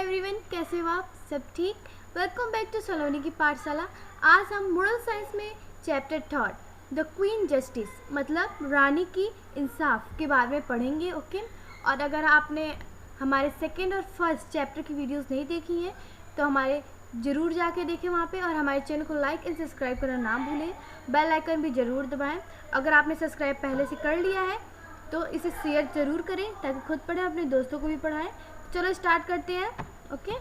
Everyone, कैसे हो आप सब? ठीक। वेलकम बैक टू सलोनी की पाठशाला। आज हम मोरल साइंस में चैप्टर 3 द क्वीन जस्टिस मतलब रानी की इंसाफ के बारे में पढ़ेंगे। ओके। और अगर आपने हमारे सेकेंड और फर्स्ट चैप्टर की वीडियोस नहीं देखी हैं तो हमारे ज़रूर जाके देखें वहाँ पे, और हमारे चैनल को लाइक एंड सब्सक्राइब करना ना भूलें। बेल आइकन भी ज़रूर दबाएं। अगर आपने सब्सक्राइब पहले से कर लिया है तो इसे शेयर ज़रूर करें ताकि खुद पढ़ें, अपने दोस्तों को भी पढ़ाएं। चलो स्टार्ट करते हैं। ओके।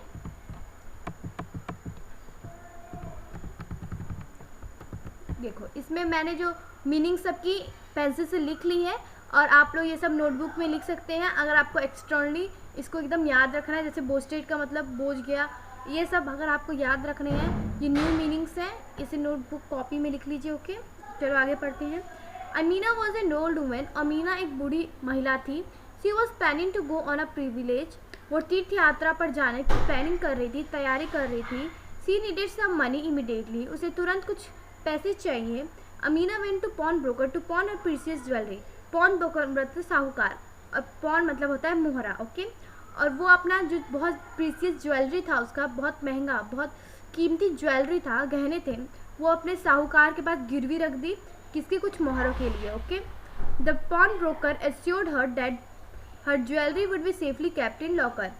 देखो, इसमें मैंने जो मीनिंग सबकी पेंसिल से लिख ली है और आप लोग ये सब नोटबुक में लिख सकते हैं। अगर आपको एक्सटर्नली इसको एकदम याद रखना है, जैसे बोस्टेड का मतलब बोझ गया, ये सब अगर आपको याद रखने हैं, ये न्यू मीनिंग्स हैं, इसे नोटबुक कॉपी में लिख लीजिए। ओके, चलो आगे पढ़ते हैं। Amina was an old women. Amina एक बूढ़ी महिला थी। She was planning to go on a privilege. वो तीर्थ यात्रा पर जाने की प्लानिंग कर रही थी, तैयारी कर रही थी। She needed some money immediately. उसे तुरंत कुछ पैसे चाहिए। Amina went to pawn broker to pawn her precious jewellery. Pawn broker मतलब साहूकार, और पॉन मतलब होता है मोहरा। ओके। और वो अपना जो बहुत प्रीशियस ज्वेलरी था, उसका बहुत महंगा, बहुत कीमती ज्वेलरी था, गहने थे, वो अपने साहूकार के पास गिरवी रख दी। किसके? कुछ मोहरों के लिए। Okay. The pawn broker assured her that her jewellery would be safely kept in locker.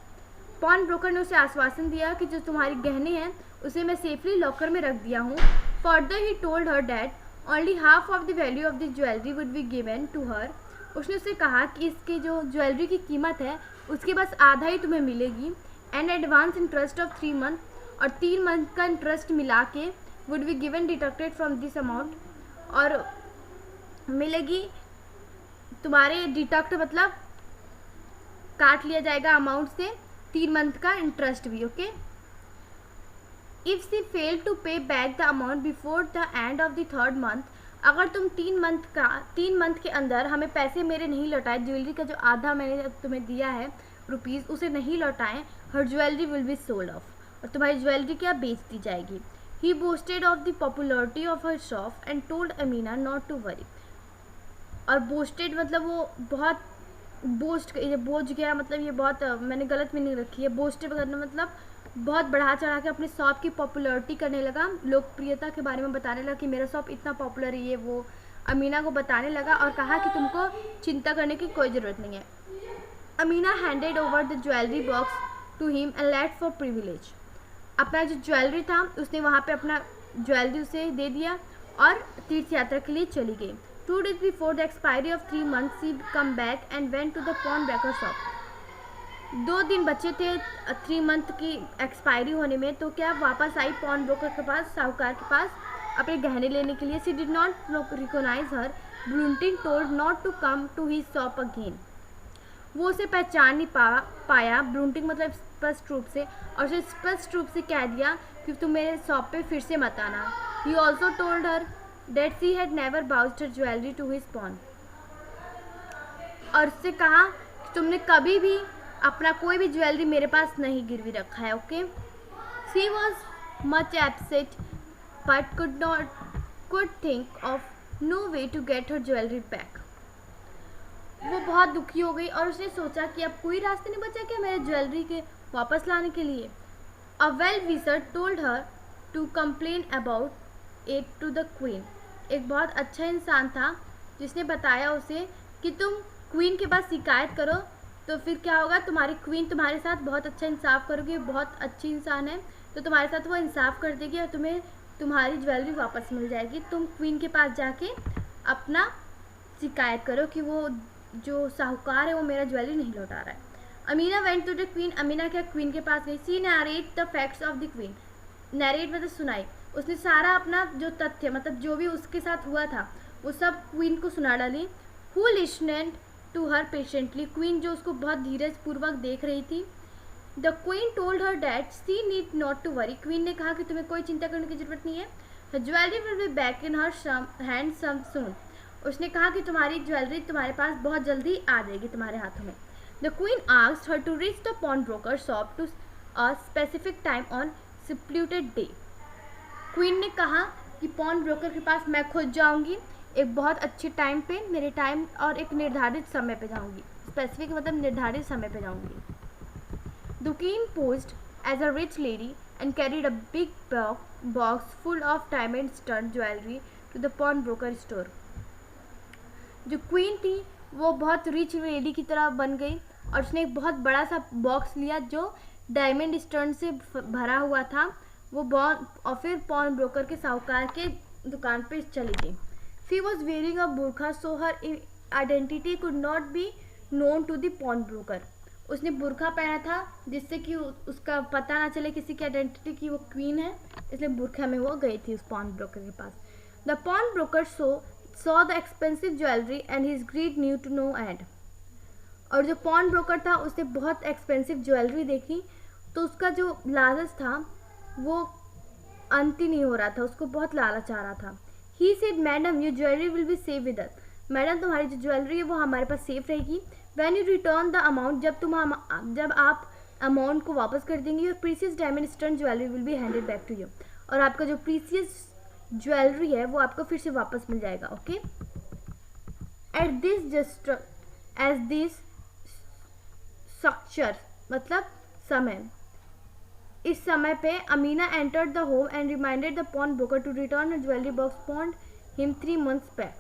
Pawn broker ने उसे आश्वासन दिया कि जो तुम्हारे गहने हैं उसे मैं सेफली लॉकर में रख दिया हूँ। Further he told her that only half of the value of the jewellery would be given to her. उसने उसे कहा कि इसके जो ज्वेलरी की कीमत है उसके बस आधा ही तुम्हें मिलेगी। And advance interest of 3 month, और 3 मंथ का इंटरेस्ट मिला के would be given deducted from this amount, और मिलेगी तुम्हारे डिडक्ट मतलब काट लिया जाएगा अमाउंट से 3 मंथ का इंटरेस्ट भी। Okay. If she fail to pay back the amount before the end of the 3rd month, अगर तुम 3 मंथ के अंदर हमें पैसे मेरे नहीं लौटाए, ज्वेलरी का जो आधा मैंने तुम्हें दिया है रुपीज़, उसे नहीं लौटाएं, her jewellery will be sold off, और तुम्हारी ज्वेलरी क्या बेच दी जाएगी। He boasted of the popularity of her shop and told Amina not to worry. और बोस्टेड मतलब वो बहुत बोस्ट, ये बोझ गया मतलब ये बहुत मैंने गलत मीनिंग रखी है। बोस्टेड करना मतलब बहुत बढ़ा चढ़ा के अपने शॉप की पॉपुलरिटी करने लगा, लोकप्रियता के बारे में बताने लगा कि मेरा शॉप इतना पॉपुलर है, ये वो अमीना को बताने लगा, और कहा कि तुमको चिंता करने की कोई ज़रूरत नहीं है। Amina handed over the jewellery box to him and left for privilege. अपना जो ज्वेलरी था उसने वहाँ पे अपना ज्वेलरी उसे दे दिया और तीर्थ यात्रा के लिए चली गई। 2 days before the expiry of 3 months, she come back and went to the pawnbroker shop. 2 दिन बचे थे 3 मंथ की एक्सपायरी होने में, तो क्या वापस आई पॉन ब्रोकर के पास, साहूकार के पास, अपने गहने लेने के लिए। She did not recognise her. Blunting told not to come to his shop again. वो उसे पहचान नहीं पाया। ब्लूंटिंग मतलब स्पष्ट रूप से, और उसे स्पष्ट रूप से कह दिया कि तुम मेरे शॉप पे फिर से मत आना। He also told her that she had never vouched her jewelry to his pawn। और उससे कहा कि तुमने कभी भी अपना कोई भी ज्वेलरी मेरे पास नहीं गिरवी रखा है। Okay. she was much upset but could think of no way to get her jewelry back। वो बहुत दुखी हो गई और उसने सोचा कि अब कोई रास्ता नहीं बचा क्या मेरे ज्वेलरी के वापस लाने के लिए। A well-wisher told her to complain about it to the queen। एक बहुत अच्छा इंसान था जिसने बताया उसे कि तुम क्वीन के पास शिकायत करो, तो फिर क्या होगा, तुम्हारी क्वीन तुम्हारे साथ बहुत अच्छा इंसाफ करोगी, बहुत अच्छी इंसान है, तो तुम्हारे साथ वो इंसाफ कर देगी और तुम्हें तुम्हारी ज्वेलरी वापस मिल जाएगी। तुम क्वीन के पास जाके अपना शिकायत करो कि वो जो साहूकार है वो मेरा ज्वेलरी नहीं लौटा रहा है। Amina went to the queen. Amina क्या क्वीन के पास गई। She narrate the facts of the queen. Narrate मतलब सुनाई। उसने सारा अपना जो तथ्य मतलब जो भी उसके साथ हुआ था वो सब क्वीन को सुना डाली। Who listened to her patiently. Queen जो उसको बहुत धीरज पूर्वक देख रही थी। The queen told her that she need not to worry. Queen ने कहा कि तुम्हें कोई चिंता करने की जरूरत नहीं है। The jewellery will be back in her hand some soon. उसने कहा कि तुम्हारी ज्वेलरी तुम्हारे पास बहुत जल्दी आ जाएगी तुम्हारे हाथों में। The queen asked her to reach the pawn broker shop to a specific time on splitted day. Queen ने कहा कि पॉन ब्रोकर के पास मैं खुद जाऊंगी, एक बहुत अच्छे टाइम पे, मेरे टाइम और एक निर्धारित समय पे जाऊंगी। स्पेसिफिक मतलब निर्धारित समय पे जाऊंगी। The queen posed as a rich lady and carried a big box full of diamond stud jewelry to the pawnbroker store. जो क्वीन थी वो बहुत रिच लेडी की तरह बन गई और उसने एक बहुत बड़ा सा बॉक्स लिया जो डायमंड स्टड से भरा हुआ था वो और फिर पॉन ब्रोकर के साहूकार के दुकान पे चली गई. She was wearing a burqa so her identity could not be known to the pawn broker. उसने बुरखा पहना था जिससे कि उसका पता ना चले किसी की आइडेंटिटी की वो क्वीन है, इसलिए बुरखा में वो गई थी उस पॉन ब्रोकर के पास. The pawn broker saw the expensive jewelry and his greed knew to no end. और जो पॉन ब्रोकर था उसने बहुत एक्सपेंसिव ज्वेलरी देखी तो उसका जो लालच था वो अंत ही नहीं हो रहा था, उसको बहुत लालच आ रहा था. He said, "Madam, your jewelry will be safe with us." Madam तुम्हारी जो ज्वेलरी है वो हमारे पास सेफ रहेगी. When you return the amount, जब आप अमाउंट को वापस कर देंगे, your precious diamond stud jewelry will be handed back to you. और आपका जो प्रीसियस ज्वेलरी है वो आपको फिर से वापस मिल जाएगा. ओके. एट दिस स्ट्रक्चर मतलब समय, इस समय पे Amina entered the home and reminded the pawn broker to return a jewellery box pawned him 3 months back.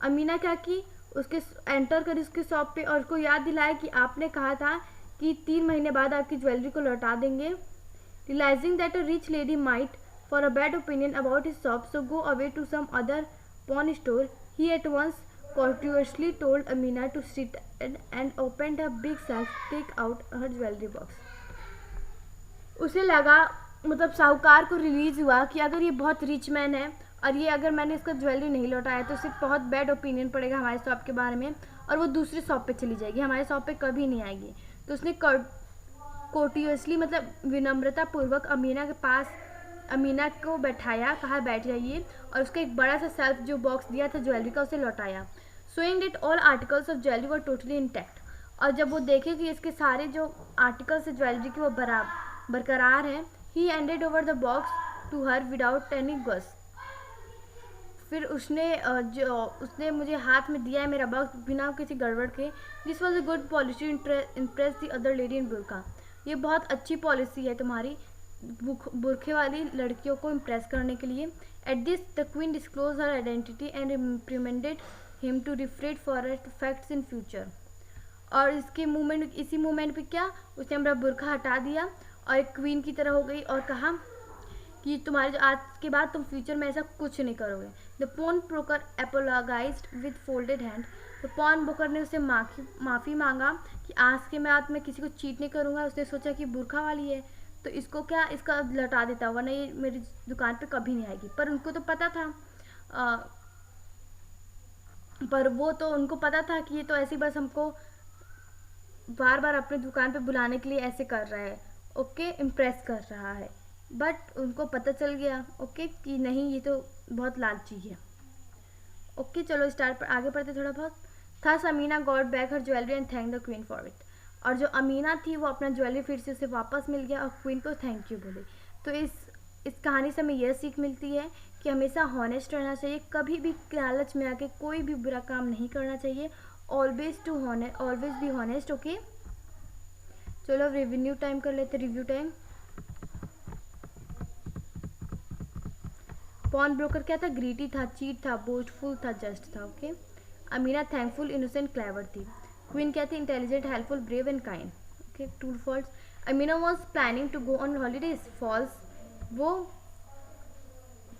Amina क्या की, उसके एंटर कर उसके शॉप पे और उसको याद दिलाया कि आपने कहा था कि 3 महीने बाद आपकी ज्वेलरी को लौटा देंगे. Realising that a rich lady might for a bad opinion about his shop, so go away to some other pawn store, he at once courteously told Amina to sit and opened a big sack to take out her jewelry box. उसे लगा, मतलब साहूकार को release हुआ कि अगर ये बहुत रिच मैन है और ये अगर मैंने इसका ज्वेलरी नहीं लौटाया तो उसे बहुत बैड ओपिनियन पड़ेगा हमारे शॉप के बारे में और वो दूसरी शॉप पे चली जाएगी, हमारे शॉप पे कभी नहीं आएगी. तो उसने कोर्टियसली मतलब विनम्रता पूर्वक अमीना को बैठाया, कहा बैठ जाइए और उसका एक बड़ा सा सेल्फ जो बॉक्स दिया था ज्वेलरी का उसे लौटाया. Showing that all articles of jewellery were totally intact. और जब वो देखे कि इसके सारे जो आर्टिकल्स है ज्वेलरी के वो बरकरार हैं, he handed over the box to her without any guess. फिर उसने मुझे हाथ में दिया है मेरा बॉक्स बिना किसी गड़बड़ के. This was a good policy impress the other lady in बुरखा. ये बहुत अच्छी पॉलिसी है तुम्हारी बुरखे वाली लड़कियों को इम्प्रेस करने के लिए. At this the queen disclose her identity and recommended him to refrain for facts in future. और इसी मूवमेंट पे क्या उसने हमारा बुरखा हटा दिया और एक क्वीन की तरह हो गई और कहा कि तुम्हारे जो आज के बाद तुम फ्यूचर में ऐसा कुछ नहीं करोगे. The pawn broker apologised with folded hand. तो पॉन ब्रोकर ने उससे माफ़ी मांगा कि आज के बाद मैं किसी को चीट नहीं करूँगा. उसने सोचा कि बुरखा वाली है तो इसको क्या इसका लौटा देता, वरना ये मेरी दुकान पे कभी नहीं आएगी. पर उनको तो पता था उनको पता था कि ये तो ऐसी बस हमको बार बार अपने दुकान पे बुलाने के लिए ऐसे कर रहा है, ओके, इम्प्रेस कर रहा है. बट उनको पता चल गया ओके कि नहीं ये तो बहुत लालची है. ओके चलो स्टार्ट पर आगे बढ़ते थोड़ा बहुत. Thus Amina got back her jewellery and thank the queen for it. और जो अमीना थी वो अपना ज्वेलरी फिर से उसे वापस मिल गया और क्वीन को थैंक यू बोले. तो इस कहानी से हमें यह सीख मिलती है कि हमेशा हॉनेस्ट रहना चाहिए, कभी भी लालच में आके कोई भी बुरा काम नहीं करना चाहिए. Always be honest. ओके चलो अब रिव्यू टाइम कर लेते. Review time. पॉन ब्रोकर क्या था, ग्रीटी था, चीट था, बोस्टफुल था, जस्ट था. Okay. Amina thankful, innocent, clever थी. क्वीन क्या थी, intelligent, helpful, brave and kind. Okay. True false. Amina was planning to go on holidays. False, वो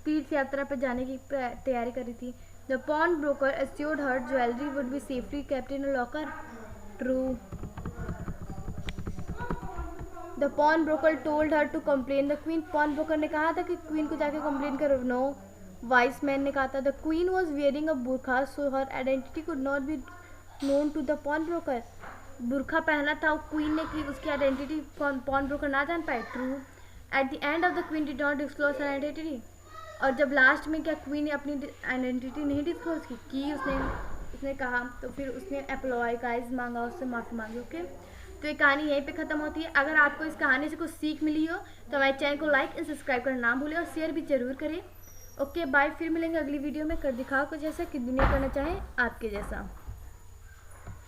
तीर्थ यात्रा पर जाने की तैयारी कर रही थी. The pawn broker assured her jewellery would be safely kept in a locker. True. The pawn broker told her to complain the queen. Pawn broker ने कहा था कि क्वीन को जाके कंप्लेन करो. नो. वाइस मैन ने कहा था the queen was wearing a burqa so her identity could not be known to the pawn broker. बुरखा पहना था क्वीन ने कि उसकी आइडेंटिटी पॉन ब्रोकर ना जान पाए. True. At the end of the queen did not disclose her identity. और जब लास्ट में क्या क्वीन ने अपनी आइडेंटिटी नहीं डिस्क्लोज की उसने कहा तो फिर उसने एपोलोजाइज मांगा, उससे माफ़ी मांगी. ओके. तो ये कहानी यहीं पे ख़त्म होती है. अगर आपको इस कहानी से कुछ सीख मिली हो तो हमारे चैनल को लाइक एंड सब्सक्राइब करना ना भूलें और शेयर भी ज़रूर करें. Okay bye. फिर मिलेंगे अगली वीडियो में. कर दिखाओ कुछ ऐसा कि दुनिया करना चाहे आपके जैसा.